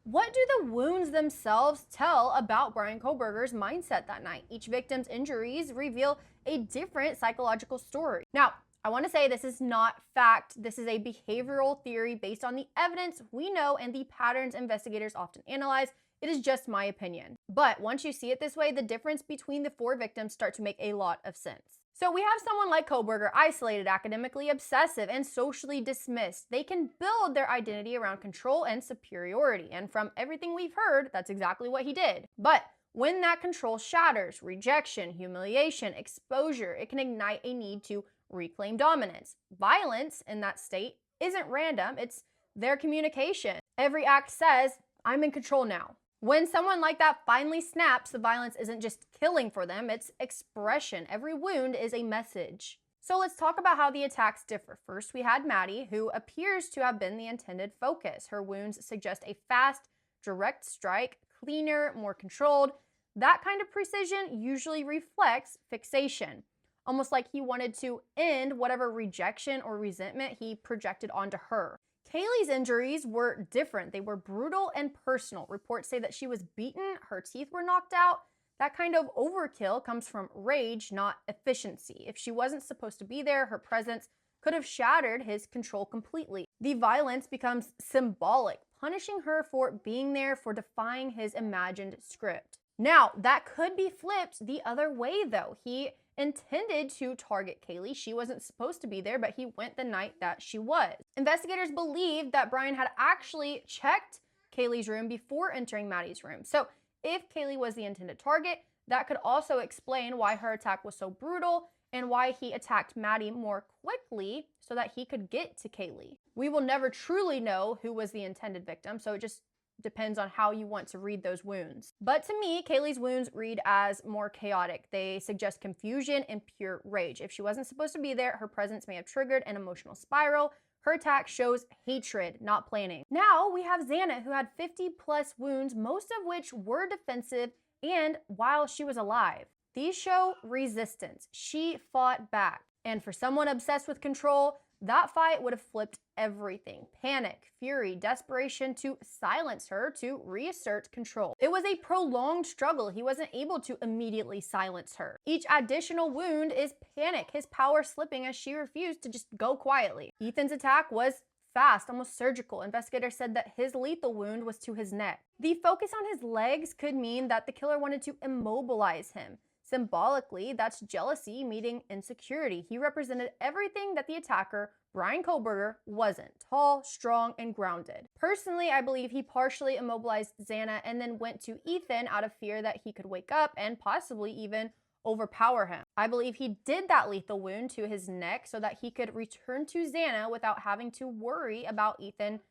What do the wounds themselves tell about Brian Kohlberger's mindset that night? Each victim's injuries reveal a different psychological story. Now, I want to say this is not fact. This is a behavioral theory based on the evidence we know and the patterns investigators often analyze. It is just my opinion. But once you see it this way, the difference between the four victims start to make a lot of sense. So we have someone like Kohlberger, isolated, academically obsessive, and socially dismissed. They can build their identity around control and superiority. And from everything we've heard, that's exactly what he did. But when that control shatters, rejection, humiliation, exposure, it can ignite a need to reclaim dominance. Violence in that state isn't random, it's their communication. Every act says, I'm in control now. When someone like that finally snaps, the violence isn't just killing for them, it's expression. Every wound is a message. So let's talk about how the attacks differ. First, we had Maddie, who appears to have been the intended focus. Her wounds suggest a fast, direct strike, cleaner, more controlled. That kind of precision usually reflects fixation, almost like he wanted to end whatever rejection or resentment he projected onto her. Kaylee's injuries were different. They were brutal and personal. Reports say that she was beaten, her teeth were knocked out. That kind of overkill comes from rage, not efficiency. If she wasn't supposed to be there, her presence could have shattered his control completely. The violence becomes symbolic, punishing her for being there, for defying his imagined script. Now, that could be flipped the other way, though. He intended to target Kaylee. She wasn't supposed to be there, but he went the night that she was. Investigators believed that Brian had actually checked Kaylee's room before entering Maddie's room. So if Kaylee was the intended target, that could also explain why her attack was so brutal and why he attacked Maddie more quickly so that he could get to Kaylee. We will never truly know who was the intended victim, so it just depends on how you want to read those wounds. But to me, Kaylee's wounds read as more chaotic. They suggest confusion and pure rage. If she wasn't supposed to be there, her presence may have triggered an emotional spiral. Her attack shows hatred, not planning. Now we have Xana, who had 50 plus wounds, most of which were defensive and while she was alive. These show resistance. She fought back. And for someone obsessed with control, that fight would have flipped everything. Panic, fury, desperation to silence her, to reassert control. It was a prolonged struggle. He wasn't able to immediately silence her. Each additional wound is panic, his power slipping as she refused to just go quietly. Ethan's attack was fast, almost surgical. Investigators said that his lethal wound was to his neck. The focus on his legs could mean that the killer wanted to immobilize him. Symbolically, that's jealousy meeting insecurity. He represented everything that the attacker, Brian Kohlberger, wasn't. Tall, strong, and grounded. Personally, I believe he partially immobilized Xana and then went to Ethan out of fear that he could wake up and possibly even overpower him. I believe he did that lethal wound to his neck so that he could return to Xana without having to worry about Ethan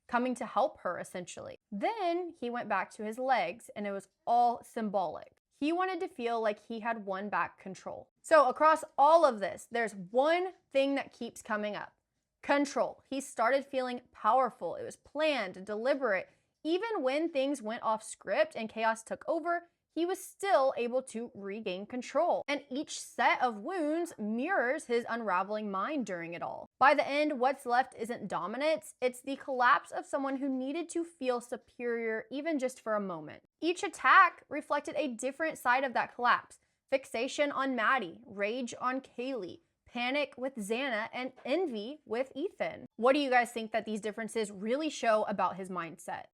coming to help her, essentially. Then he went back to his legs, and it was all symbolic. He wanted to feel like he had won back control. So across all of this, there's one thing that keeps coming up. Control. He started feeling powerful. It was planned, deliberate. Even when things went off script and chaos took over, he was still able to regain control. And each set of wounds mirrors his unraveling mind during it all. By the end, what's left isn't dominance, it's the collapse of someone who needed to feel superior even just for a moment. Each attack reflected a different side of that collapse. Fixation on Maddie, rage on Kaylee, panic with Xana, and envy with Ethan. What do you guys think that these differences really show about his mindset?